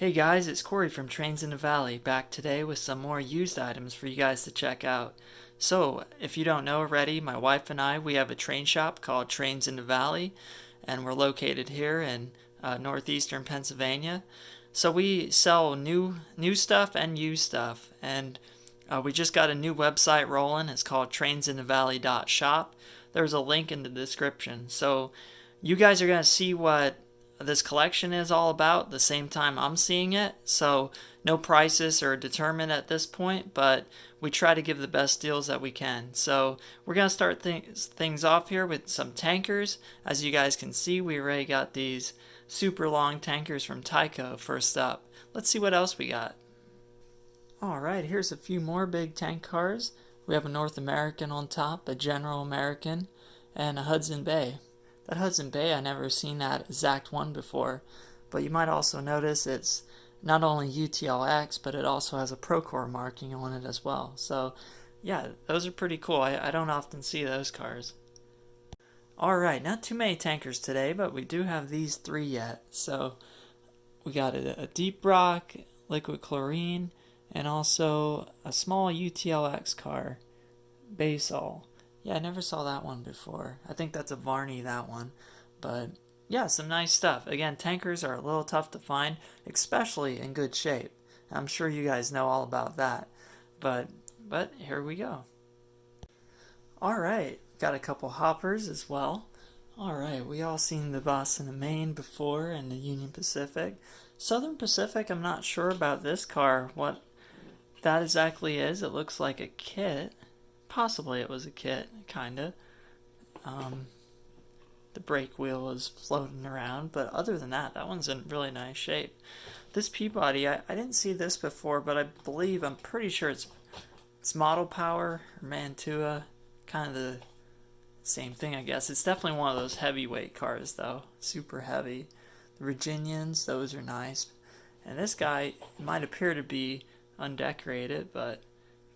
Hey guys, it's Corey from Trains in the Valley, back today with some more used items for you guys to check out. So, if you don't know already, my wife and I, we have a train shop called Trains in the Valley, and we're located here in northeastern Pennsylvania. So we sell new stuff and used stuff, and we just got a new website rolling. It's called trainsinthevalley.shop. There's a link in the description. So you guys are going to see what this collection is all about the same time I'm seeing it. So no prices are determined at this point, but we try to give the best deals that we can. So we're going to start things off here with some tankers. As you guys can see, we already got these super long tankers from Tyco first up. Let's see what else we got. Alright, here's a few more big tank cars. We have a North American on top, a General American, and a Hudson Bay. That Hudson Bay, I never seen that exact one before, but you might also notice it's not only UTLX, but it also has a Procore marking on it as well. So yeah, those are pretty cool. I don't often see those cars. Alright, not too many tankers today, but we do have these three yet. So we got a Deep Rock, Liquid Chlorine, and also a small UTLX car, Basal. Yeah, I never saw that one before. I think that's a Varney, that one. But yeah, some nice stuff. Again, tankers are a little tough to find, especially in good shape. I'm sure you guys know all about that. But here we go. Alright, got a couple hoppers as well. Alright, we all seen the Boston and Maine before and the Union Pacific. Southern Pacific, I'm not sure about this car, what that exactly is. It looks like a kit. Possibly it was a kit, kinda. The brake wheel is floating around, but other than that, that one's in really nice shape. This Peabody, I didn't see this before, but I'm pretty sure it's Model Power or Mantua, kind of the same thing, I guess. It's definitely one of those heavyweight cars, though, super heavy. The Virginians, those are nice. And this guy might appear to be undecorated, but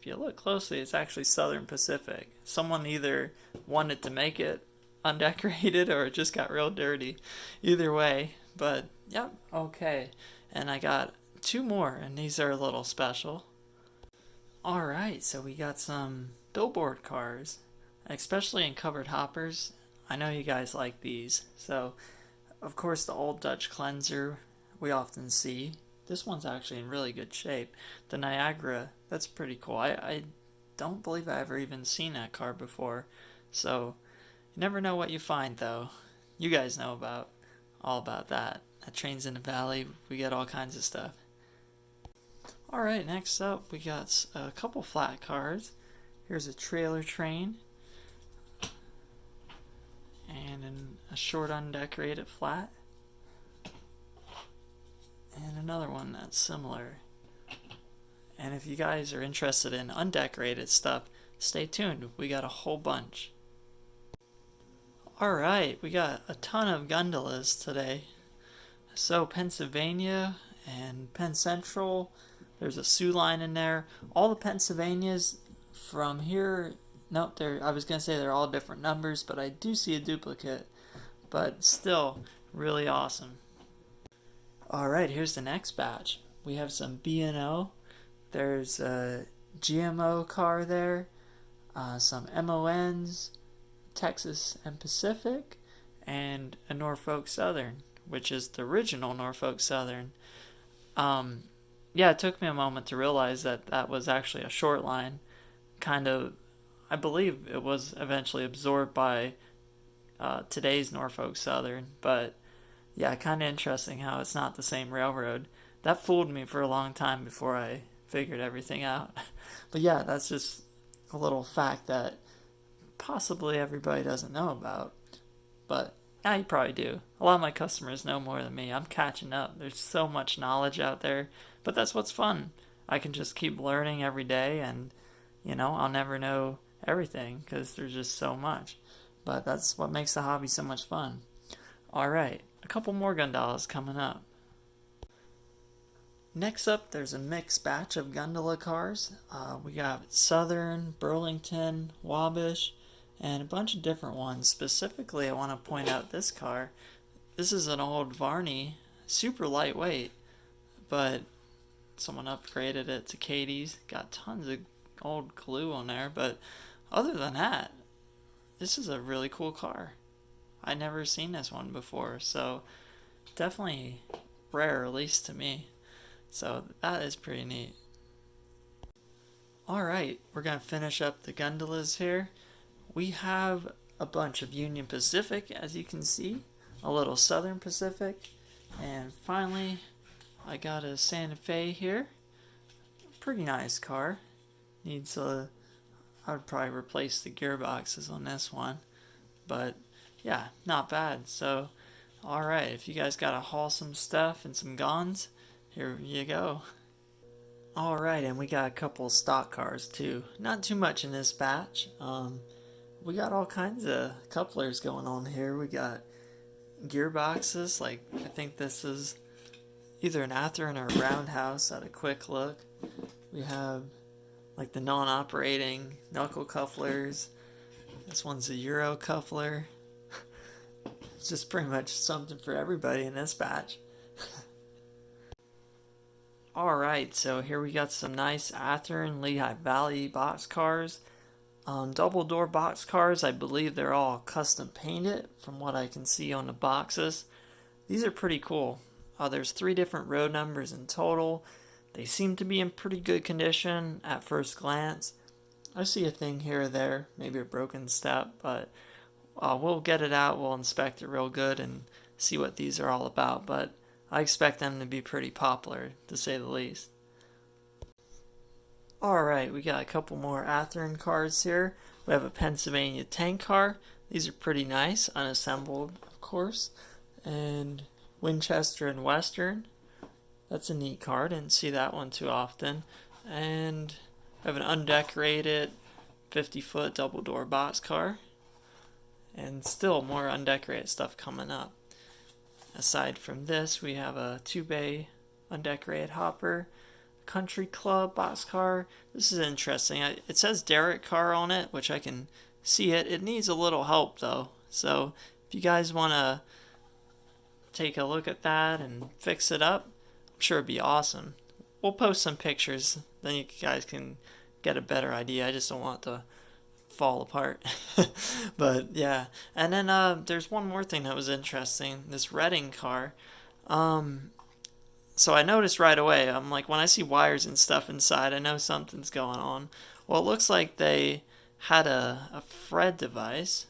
if you look closely, it's actually Southern Pacific. Someone either wanted to make it undecorated or it just got real dirty. Either way, but yep, okay. And I got two more, and these are a little special. Alright, so we got some billboard cars, especially in covered hoppers. I know you guys like these. So, of course, the old Dutch cleanser we often see. This one's actually in really good shape. The Niagara, that's pretty cool. I don't believe I ever even seen that car before. So, you never know what you find, though. You guys know all about that. At Trains in the Valley, we get all kinds of stuff. Alright, next up, we got a couple flat cars. Here's a trailer train. And a short undecorated flat. And another one that's similar. And if you guys are interested in undecorated stuff, stay tuned. We got a whole bunch. Alright, we got a ton of gondolas today. So Pennsylvania and Penn Central, there's a Sioux line in there. All the Pennsylvanias from here, nope, I was going to say they're all different numbers, but I do see a duplicate. But still, really awesome. Alright, here's the next batch. We have some B&O. There's a GMO car there. Some MONs, Texas and Pacific, and a Norfolk Southern, which is the original Norfolk Southern. Yeah, it took me a moment to realize that was actually a short line. Kind of, I believe it was eventually absorbed by today's Norfolk Southern, but yeah, kind of interesting how it's not the same railroad. That fooled me for a long time before I figured everything out. But yeah, that's just a little fact that possibly everybody doesn't know about. But yeah, you probably do. A lot of my customers know more than me. I'm catching up. There's so much knowledge out there. But that's what's fun. I can just keep learning every day, and I'll never know everything because there's just so much. But that's what makes the hobby so much fun. Alright, a couple more gondolas coming up. Next up, there's a mixed batch of Gondola Cars. We got Southern, Burlington, Wabash, and a bunch of different ones. Specifically, I want to point out this car. This is an old Varney, super lightweight, but someone upgraded it to Katie's. Got tons of old glue on there, but other than that, this is a really cool car. I never seen this one before, so definitely rare, at least to me. So that is pretty neat. Alright, we're going to finish up the gondolas here. We have a bunch of Union Pacific, as you can see, a little Southern Pacific, and finally I got a Santa Fe here. Pretty nice car. Needs a, I would probably replace the gearboxes on this one, but yeah, not bad. So alright, if you guys gotta haul some stuff and some guns, here you go. Alright, and we got a couple stock cars too. Not too much in this batch. We got all kinds of couplers going on here. We got gearboxes, like I think this is either an Athern or a Roundhouse at a quick look. We have like the non-operating knuckle couplers. This one's a Euro coupler. It's just pretty much something for everybody in this batch. Alright, so here we got some nice Athern Lehigh Valley box cars. Double door box cars, I believe they're all custom painted from what I can see on the boxes. These are pretty cool. There's 3 different road numbers in total. They seem to be in pretty good condition at first glance. I see a thing here or there, maybe a broken step, but we'll get it out, we'll inspect it real good and see what these are all about. But I expect them to be pretty popular, to say the least. Alright, we got a couple more Athern cars here. We have a Pennsylvania tank car. These are pretty nice, unassembled, of course. And Winchester and Western. That's a neat car, didn't see that one too often. And we have an undecorated 50-foot double-door box car. And still more undecorated stuff coming up. Aside from this, we have a 2-bay undecorated hopper, country club boxcar. This is interesting. It says Derek car on it, which I can see it. It needs a little help though. So if you guys want to take a look at that and fix it up, I'm sure it'd be awesome. We'll post some pictures, then you guys can get a better idea. I just don't want to fall apart. But yeah, and then there's one more thing that was interesting. This Reading car. So I noticed right away, I'm like, when I see wires and stuff inside, I know something's going on. Well, it looks like they had a Fred device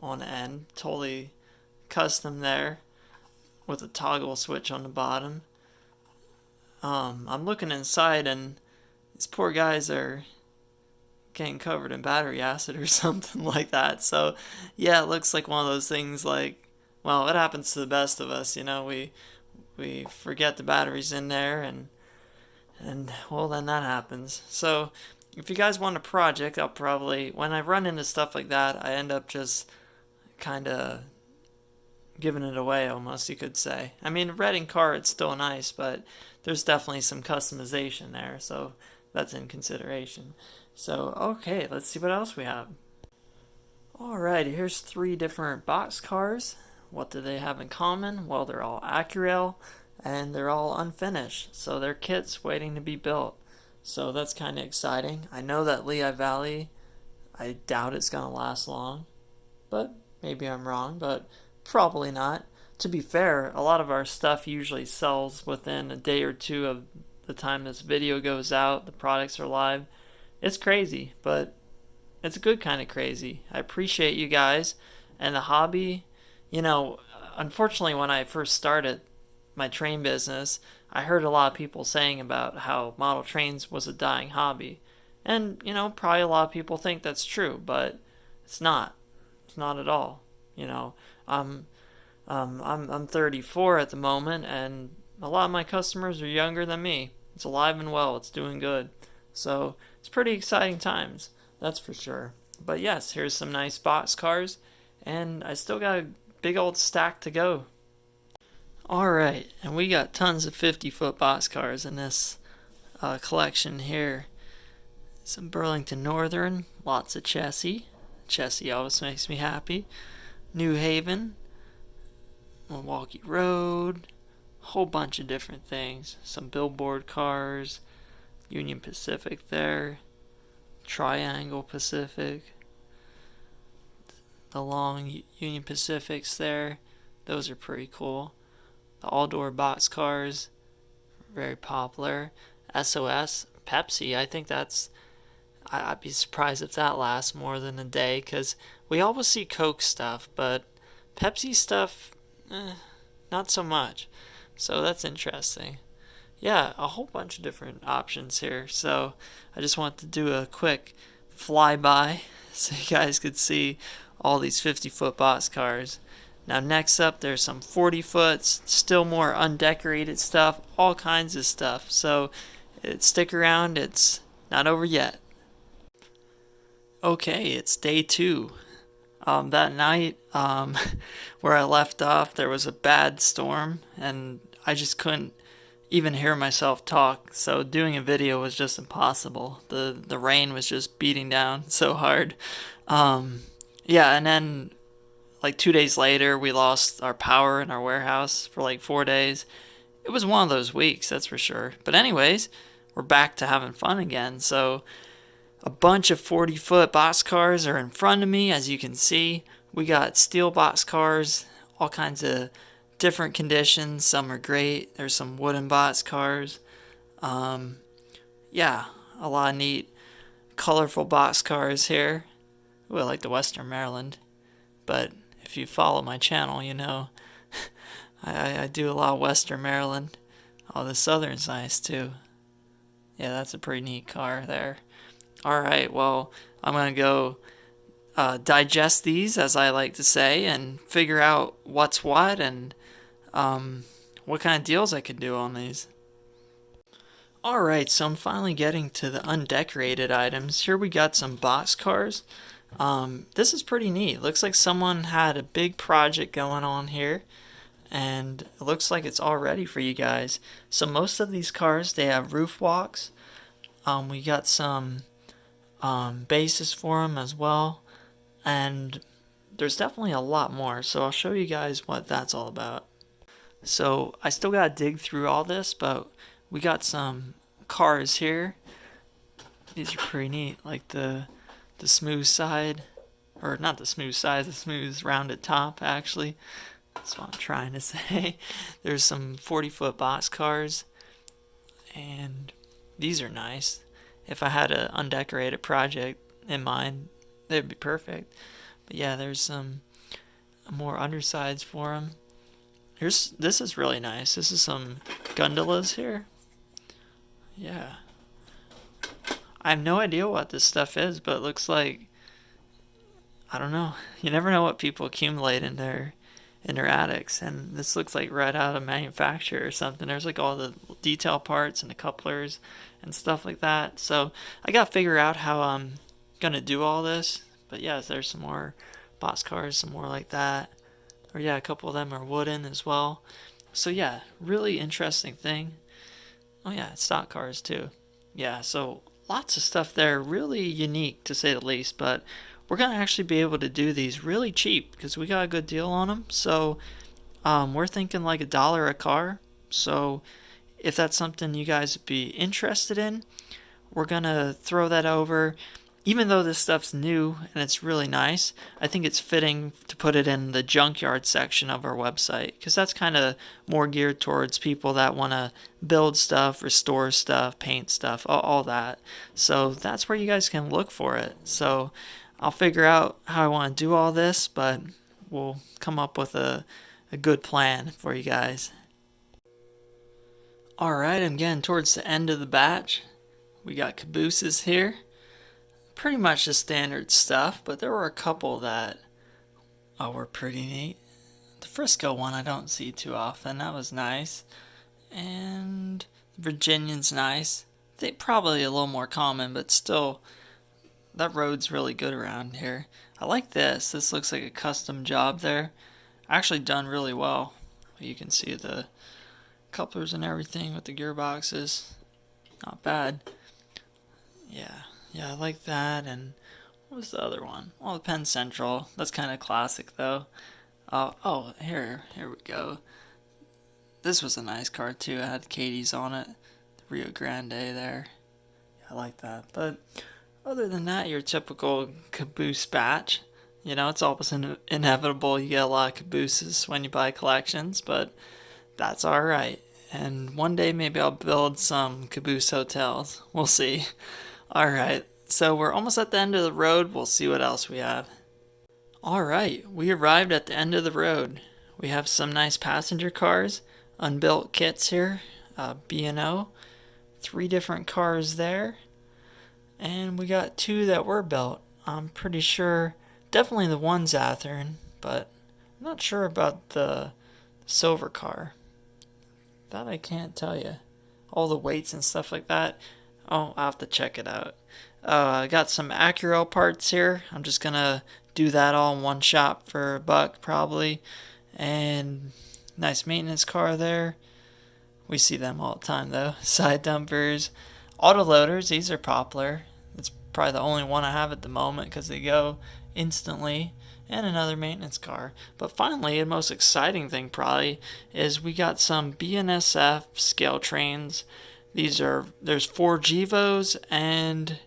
on the end, totally custom there, with a toggle switch on the bottom. I'm looking inside, and these poor guys are getting covered in battery acid or something like that. So yeah, it looks like one of those things like, well, it happens to the best of us, you know, we forget the batteries in there, and well, then that happens. So if you guys want a project, I'll probably, when I run into stuff like that, I end up just kind of giving it away almost, you could say. I mean, Reading car, it's still nice, but there's definitely some customization there, so that's in consideration. So, okay, let's see what else we have. Alright, here's 3 different box cars. What do they have in common? Well, they're all Accurail, and they're all unfinished, so they're kits waiting to be built. So that's kind of exciting. I know that Lehigh Valley, I doubt it's going to last long, but maybe I'm wrong, but probably not. To be fair, a lot of our stuff usually sells within a day or two of the time this video goes out, the products are live. It's crazy, but it's a good kind of crazy. I appreciate you guys, and the hobby. You know, unfortunately, when I first started my train business, I heard a lot of people saying about how model trains was a dying hobby. And, you know, probably a lot of people think that's true, but it's not. It's not at all. You know, I'm 34 at the moment, and a lot of my customers are younger than me. It's alive and well. It's doing good. So it's pretty exciting times, that's for sure. But yes, here's some nice box cars, and I still got a big old stack to go. Alright, and we got tons of 50-foot box cars in this collection here. Some Burlington Northern, lots of chassis. Chassis always makes me happy. New Haven, Milwaukee Road, whole bunch of different things. Some billboard cars, Union Pacific there, Triangle Pacific, the long Union Pacifics there. Those are pretty cool. The all-door box cars, very popular. SOS, Pepsi, I think I'd be surprised if that lasts more than a day, because we always see Coke stuff, but Pepsi stuff, not so much. So that's interesting. Yeah, a whole bunch of different options here. So I just want to do a quick flyby so you guys could see all these 50-foot box cars. Now next up, there's some 40-foots, still more undecorated stuff, all kinds of stuff. So stick around, it's not over yet. Okay, it's day 2. That night, where I left off, there was a bad storm, and I just couldn't even hear myself talk, so doing a video was just impossible. The rain was just beating down so hard. Yeah, and then like 2 days later, we lost our power in our warehouse for like 4 days. It was one of those weeks, that's for sure. But anyways, we're back to having fun again. So a bunch of 40-foot box cars are in front of me, as you can see. We got steel box cars, all kinds of different conditions. Some are great. There's some wooden box cars. Yeah, a lot of neat, colorful box cars here. Ooh, I like the Western Maryland. But if you follow my channel, you know I do a lot of Western Maryland. Oh, the Southern's nice too. Yeah, that's a pretty neat car there. Alright, well, I'm going to go digest these, as I like to say, and figure out what's what and what kind of deals I could do on these. Alright, so I'm finally getting to the undecorated items. Here we got some box cars. This is pretty neat. Looks like someone had a big project going on here, and it looks like it's all ready for you guys. So most of these cars, they have roof walks. We got some bases for them as well, and there's definitely a lot more, so I'll show you guys what that's all about. So I still gotta dig through all this, but we got some cars here. These are pretty neat, like the smooth side, or not the smooth side, the smooth rounded top, actually. That's what I'm trying to say. There's some 40-foot box cars, and these are nice. If I had an undecorated project in mind, they'd be perfect. But yeah, there's some more undersides for them. This is really nice. This is some gondolas here. Yeah. I have no idea what this stuff is, but it looks like, I don't know. You never know what people accumulate in their attics, and this looks like right out of manufacture or something. There's like all the detail parts and the couplers and stuff like that. So I gotta figure out how I'm gonna do all this. But yeah, there's some more box cars, some more like that. Or yeah, a couple of them are wooden as well. So yeah, really interesting thing. Oh yeah, stock cars too. Yeah, so lots of stuff there, really unique to say the least, but we're going to actually be able to do these really cheap because we got a good deal on them. So we're thinking like $1 a car. So if that's something you guys would be interested in, we're going to throw that over. Even though this stuff's new and it's really nice, I think it's fitting to put it in the junkyard section of our website, because that's kind of more geared towards people that want to build stuff, restore stuff, paint stuff, all that. So that's where you guys can look for it. So I'll figure out how I want to do all this, but we'll come up with a good plan for you guys. Alright, I'm getting towards the end of the batch. We got cabooses here. Pretty much the standard stuff, but there were a couple that were pretty neat. The Frisco one I don't see too often. That was nice. And the Virginian's nice. They probably a little more common, but still, that road's really good around here. I like this. This looks like a custom job there. Actually done really well. You can see the couplers and everything with the gearboxes. Not bad. Yeah, I like that. And what was the other one? Oh, the Penn Central. That's kind of classic, though. Oh, here we go. This was a nice car too. It had Katie's on it. The Rio Grande there. I like that. But other than that, your typical caboose batch. You know, it's almost inevitable you get a lot of cabooses when you buy collections, but that's alright. And one day maybe I'll build some caboose hotels. We'll see. Alright, so we're almost at the end of the road. We'll see what else we have. Alright, we arrived at the end of the road. We have some nice passenger cars, unbuilt kits here, B&O, 3 different cars there, and we got 2 that were built. I'm pretty sure, definitely the one's Athern, but I'm not sure about the silver car. That I can't tell you. All the weights and stuff like that. Oh, I'll have to check it out. I got some Acura parts here. I'm just gonna do that all in one shop for $1 probably. And nice maintenance car there. We see them all the time though. Side dumpers, autoloaders. These are popular. It's probably the only one I have at the moment because they go instantly. And another maintenance car. But finally, the most exciting thing probably is we got some BNSF scale trains. There's 4 Gevos and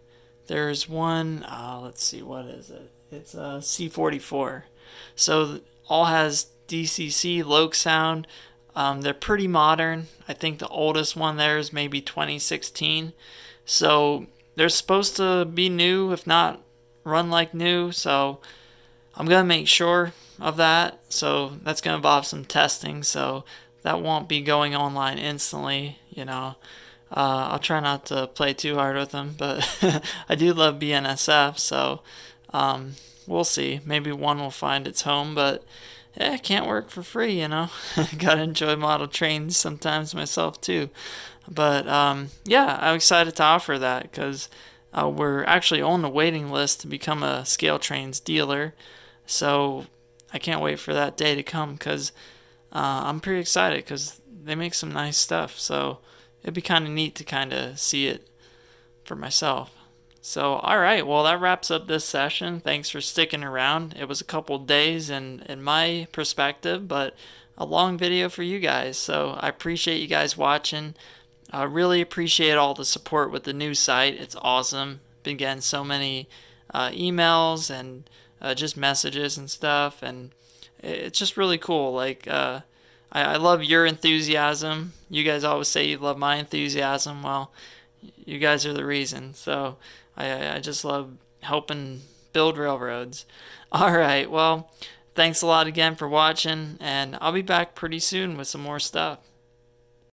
there's one, let's see, what is it? It's a C44. So all has DCC Loke sound. They're pretty modern. I think the oldest one there is maybe 2016. So they're supposed to be new, if not run like new. So I'm going to make sure of that. So that's going to involve some testing. So that won't be going online instantly, you know. I'll try not to play too hard with them, but I do love BNSF, so we'll see. Maybe one will find its home, but it can't work for free, you know. Gotta enjoy model trains sometimes myself too. But yeah, I'm excited to offer that because we're actually on the waiting list to become a Scale Trains dealer. So I can't wait for that day to come because I'm pretty excited because they make some nice stuff. So it'd be kind of neat to kind of see it for myself. So, alright, well, that wraps up this session. Thanks for sticking around. It was a couple days in my perspective, but a long video for you guys. So, I appreciate you guys watching. I really appreciate all the support with the new site. It's awesome. Been getting so many emails and just messages and stuff, and it's just really cool. Like, I love your enthusiasm. You guys always say you love my enthusiasm. Well, you guys are the reason. So I just love helping build railroads. All right. Well, thanks a lot again for watching, and I'll be back pretty soon with some more stuff.